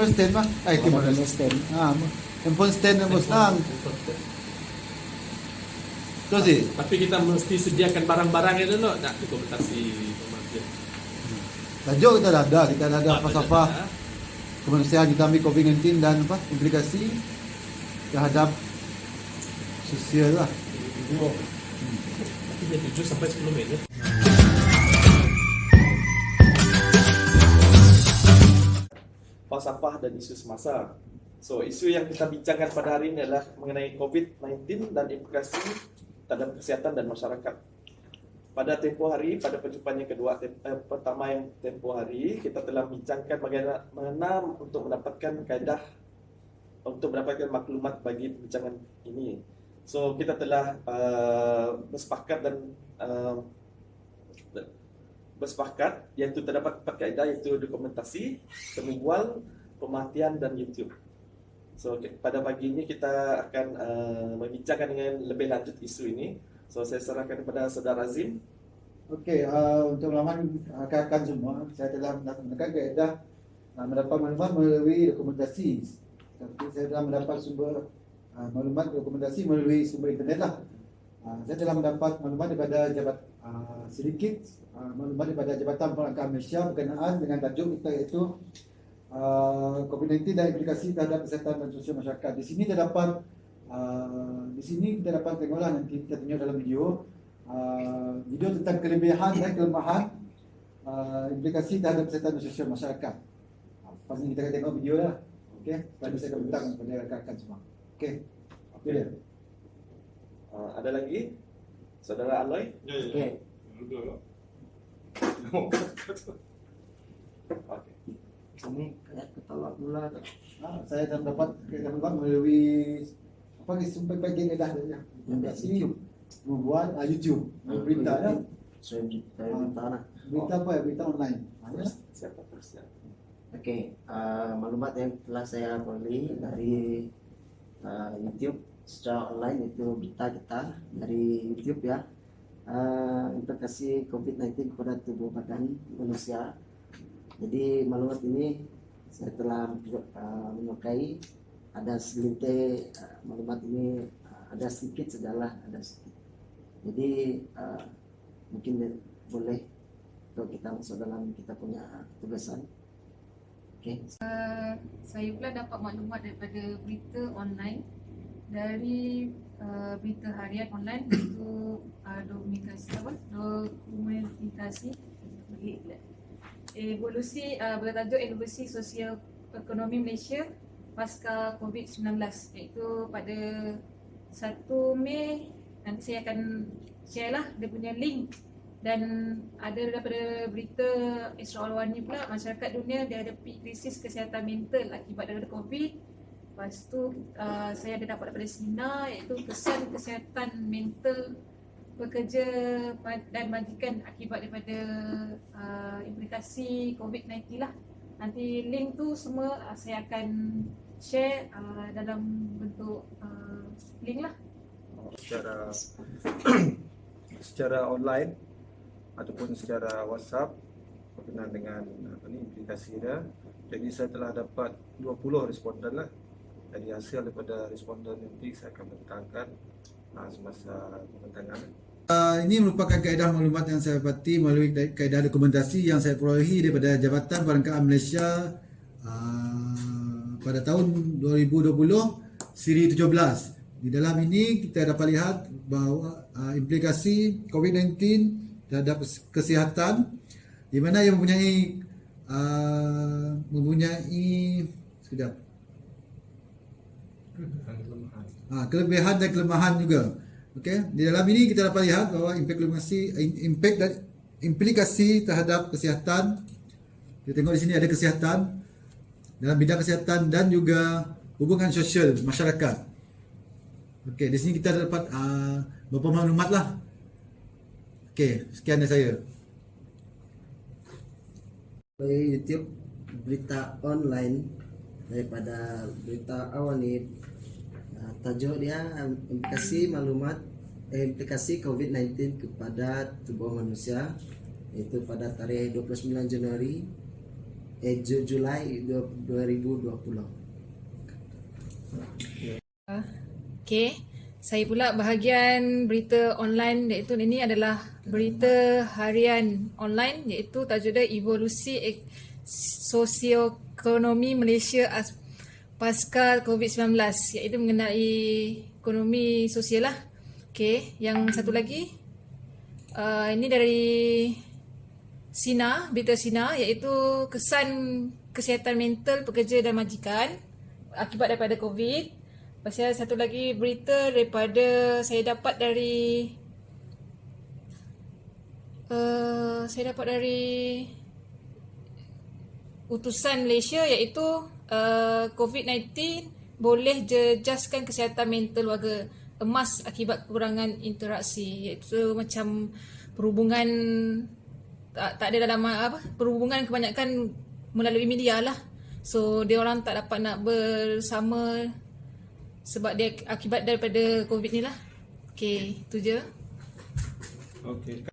camera stand mah. Ay, camera Camera stand. handphone stand na musnang. Terus sih. Tapi kita mesti sediakan barang-barangnya dulu, nak dokumentasi pemakaian. Tajuk kita dah ada apa-apa kemanusiaan kita ambil COVID-19 dan apa implikasi terhadap sosial lah. Tapi dia 7 sampai 10 minit. Falsafah dan isu semasa. So, isu yang kita bincangkan pada hari ini adalah mengenai COVID-19 dan implikasi terhadap kesihatan dan masyarakat. Pada tempoh hari, pada perjumpaan yang kedua, pertama yang tempoh hari, kita telah bincangkan bagaimana untuk mendapatkan kaedah untuk mendapatkan maklumat bagi perbincangan ini. So, kita telah bersepakat iaitu terdapat 4 kaedah iaitu dokumentasi, pembual, pemerhatian dan YouTube. So pada pagi ini kita akan membincangkan dengan lebih lanjut isu ini. So saya serahkan kepada Saudara Azim. Okey, untuk pengalaman rakan semua, saya telah menggunakan kaedah mendapat maklumat melalui dokumentasi. Tapi saya telah mendapat sumber maklumat dokumentasi melalui sumber internet lah. Saya telah mendapat maklumat daripada sedikit maklumat daripada Jabatan Perangkat Malaysia berkenaan dengan tajuk kita iaitu COVID-19 dan implikasi terhadap kesihatan dan sosial masyarakat. Di sini terdapat kita dapat tengoklah, nanti kita tengok dalam video tentang kelebihan dan kelemahan implikasi terhadap kesihatan dan sosial masyarakat. Pasti kita akan tengok video lah. Okey, lalu saya akan bentang kepada rakan-rakan semua. Okey. Okey. Ada lagi? Saudara Aloy? Okey. Okey. Kami kayak ketawa pula. Saya telah mendapat maklumat melalui sumber bagian kaedah saja. YouTube. Membuat YouTube, berita ya. Saya berita lah. Berita apa ya? Berita online. Siapa terusnya? Okey, maklumat yang telah saya peroleh dari YouTube secara online itu berita kita dari YouTube ya. Implikasi COVID-19 kepada tubuh badan manusia. Jadi maklumat ini saya telah menyukai, ada segelintir maklumat ini ada sedikit segala ada sedikit. Jadi mungkin boleh untuk kita masuk dalam kita punya tugasan. Okey. Saya pula dapat maklumat daripada berita online dari berita harian online iaitu dokumentasi evolusi bertajuk evolusi sosial ekonomi Malaysia pasca COVID-19, iaitu pada 1 Mei. Nanti saya akan share lah dia punya link. Dan ada daripada berita extraordinary pula, masyarakat dunia dihadapi krisis kesihatan mental akibat daripada COVID. Lepas tu saya ada dapat daripada Sina iaitu kesan kesihatan mental pekerja dan majikan akibat daripada implikasi COVID-19 lah. Nanti link tu semua saya akan share dalam bentuk link lah. Secara online ataupun secara WhatsApp berkenaan dengan implikasi dia. Jadi saya telah dapat 20 responden lah. Jadi hasil daripada responden nanti saya akan bentangkan semasa pembentangan. Ini merupakan kaedah maklumat yang saya dapati melalui kaedah dokumentasi yang saya perolehi daripada Jabatan Perangkaan Malaysia pada tahun 2020 siri 17. Di dalam ini kita dapat lihat bahawa implikasi COVID-19 terhadap kesihatan di mana ia mempunyai kelebihan dan kelemahan juga. Okey, di dalam ini kita dapat lihat bahawa implikasi terhadap kesihatan. Kita tengok di sini ada kesihatan dalam bidang kesihatan dan juga hubungan sosial masyarakat. Okey, di sini kita dapat beberapa maklumat lah. Okey, sekian dari saya. Dari YouTube berita online daripada berita awal ni, tajuk dia implikasi COVID-19 kepada tubuh manusia, iaitu pada tarikh 29 Januari Julai 2020. Okey. Saya pula bahagian berita online, iaitu ini adalah berita harian online, iaitu tajuk dia Evolusi Sosioekonomi Malaysia pasca COVID-19, iaitu mengenai ekonomi sosial lah. Okey, yang satu lagi ini dari Sina, berita Sina, iaitu kesan kesihatan mental pekerja dan majikan akibat daripada COVID. Pasal satu lagi berita daripada saya dapat dari utusan Malaysia, iaitu COVID-19 boleh jejaskan kesihatan mental warga emas akibat kekurangan interaksi, iaitu macam perhubungan tak ada dalam perhubungan kebanyakan melalui media lah. So dia orang tak dapat nak bersama sebab dia akibat daripada COVID ni lah. Okay, tu je. Okey.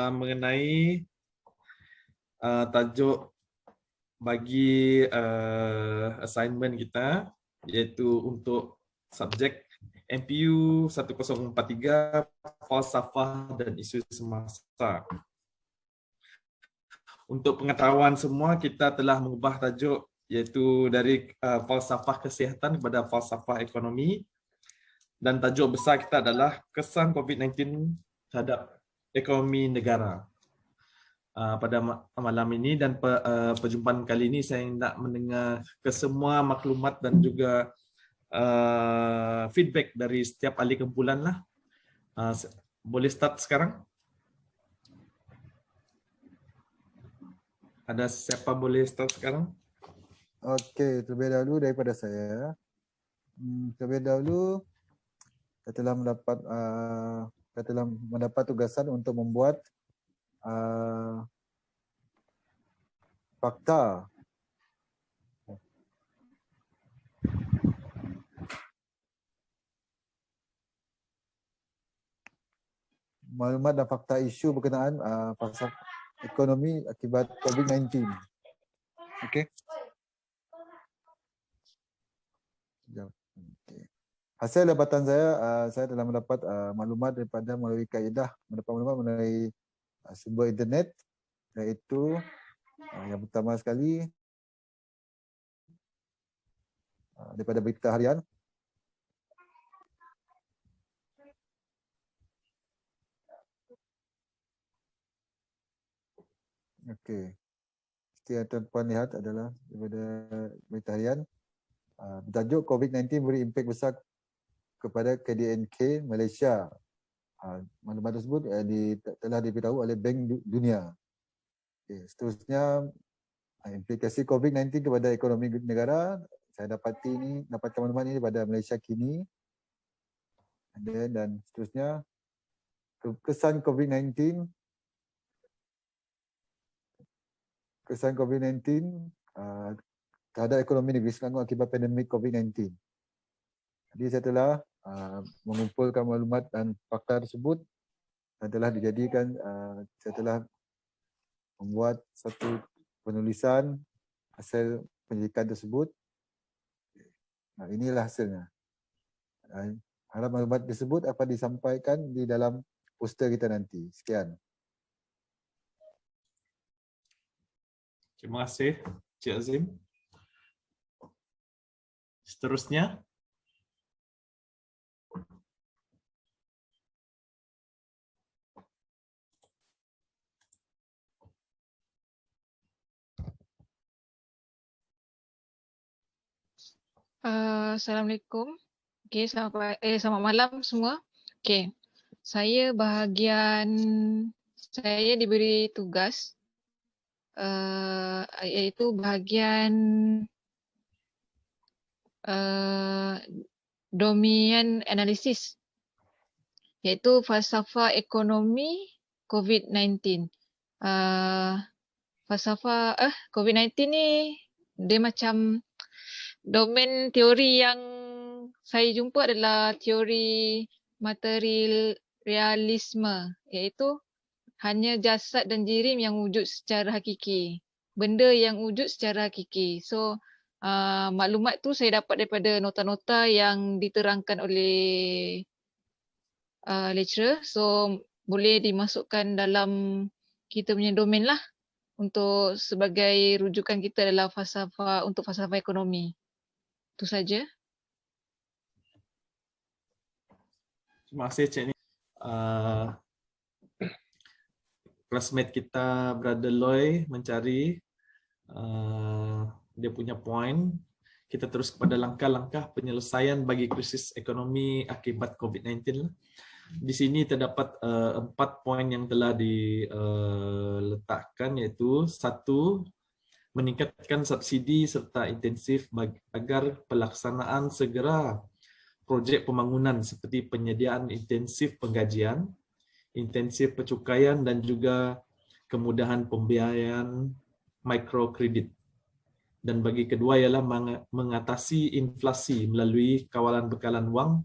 Mengenai tajuk bagi assignment kita, iaitu untuk subjek MPU 1043 falsafah dan isu semasa. Untuk pengetahuan semua, kita telah mengubah tajuk iaitu dari falsafah kesihatan kepada falsafah ekonomi, dan tajuk besar kita adalah kesan COVID-19 terhadap ekonomi negara. Pada malam ini dan perjumpaan kali ini saya nak mendengar kesemua maklumat dan juga feedback dari setiap ahli kumpulan lah. Boleh start sekarang? Ada siapa boleh start sekarang? Okey, terlebih dahulu daripada saya. Terlebih dahulu saya telah mendapat tugasan untuk membuat fakta maklumat dan fakta isu berkenaan pasal ekonomi akibat COVID-19. Okey. Hasil dapatan saya telah mendapat maklumat daripada melalui kaedah, mendapat maklumat melalui sumber internet, iaitu yang pertama sekali daripada berita harian. Okey. Seperti yang tuan-puan lihat adalah daripada berita harian. Bertajuk COVID-19 beri impak besar kepada KDNK Malaysia. Maklumat tersebut telah diberitahu oleh Bank Dunia. Okay. Seterusnya, implikasi COVID-19 kepada ekonomi negara. Saya dapatkan maklumat ini daripada Malaysia Kini. Dan seterusnya, kesan COVID-19 terhadap ekonomi negeri Selangor akibat pandemik COVID-19. Jadi saya telah mengumpulkan maklumat dan fakta tersebut dan telah dijadikan, saya telah membuat satu penulisan hasil penyelidikan tersebut. Inilah hasilnya. Harap maklumat tersebut akan disampaikan di dalam poster kita nanti. Sekian. Terima kasih, Cik Azim. Seterusnya. Assalamualaikum. Okey, selamat malam semua. Okey. Saya diberi tugas iaitu bahagian domain analisis, iaitu falsafah ekonomi COVID-19. COVID-19 ni dia macam domain teori yang saya jumpa adalah teori materialisme, iaitu hanya jasad dan jirim yang wujud secara hakiki. Benda yang wujud secara hakiki. So, maklumat tu saya dapat daripada nota-nota yang diterangkan oleh lecturer. So, boleh dimasukkan dalam kita punya domain lah untuk sebagai rujukan kita adalah falsafah ekonomi. Itu saja. Terima kasih Cik Ni. Classmate kita Brother Loy mencari dia punya point. Kita terus kepada langkah-langkah penyelesaian bagi krisis ekonomi akibat COVID-19. Di sini terdapat 4 poin yang telah diletakkan, iaitu 1. Meningkatkan subsidi serta intensif agar pelaksanaan segera projek pembangunan seperti penyediaan intensif penggajian, intensif pencukaian dan juga kemudahan pembiayaan mikrokredit. Dan bagi kedua ialah mengatasi inflasi melalui kawalan bekalan wang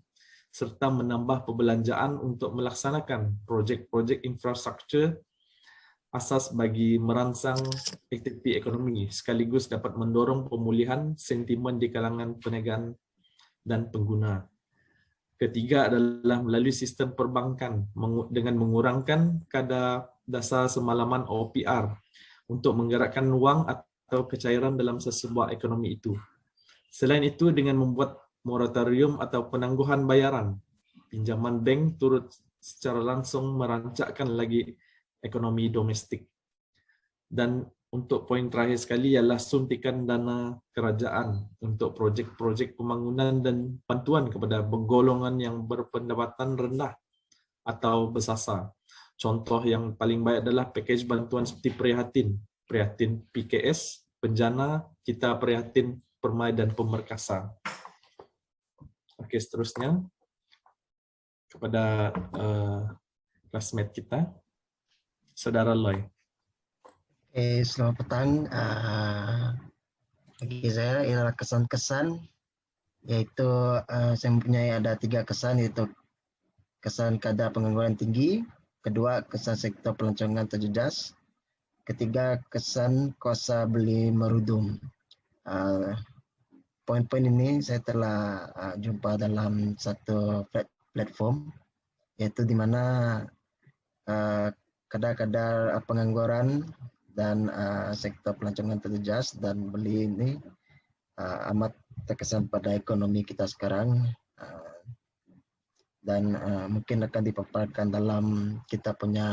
serta menambah perbelanjaan untuk melaksanakan projek-projek infrastruktur asas bagi merangsang aktiviti ekonomi sekaligus dapat mendorong pemulihan sentimen di kalangan peniagaan dan pengguna. Ketiga adalah melalui sistem perbankan dengan mengurangkan kadar dasar semalaman OPR untuk menggerakkan wang atau kecairan dalam sesebuah ekonomi itu. Selain itu, dengan membuat moratorium atau penangguhan bayaran, pinjaman bank turut secara langsung merancakkan lagi ekonomi domestik. Dan untuk poin terakhir sekali ialah suntikan dana kerajaan untuk projek-projek pembangunan dan bantuan kepada golongan yang berpendapatan rendah atau bersasar. Contoh yang paling baik adalah pakej bantuan seperti Prihatin PKS, Penjana, Kita Prihatin, Permai dan Pemerkasa. Okey, seterusnya kepada classmate kita, Saudara Loy. Selamat petang. Bagi saya ialah kesan-kesan, yaitu saya mempunyai ada 3 kesan, yaitu kesan kadar pengangguran tinggi, kedua kesan sektor pelancongan terjejas, ketiga kesan kuasa beli merudum. Poin-poin ini saya telah jumpa dalam satu platform, yaitu di mana kadar-kadar pengangguran dan sektor pelancongan terjejas dan beli ini amat terkesan pada ekonomi kita sekarang, dan mungkin akan dipaparkan dalam kita punya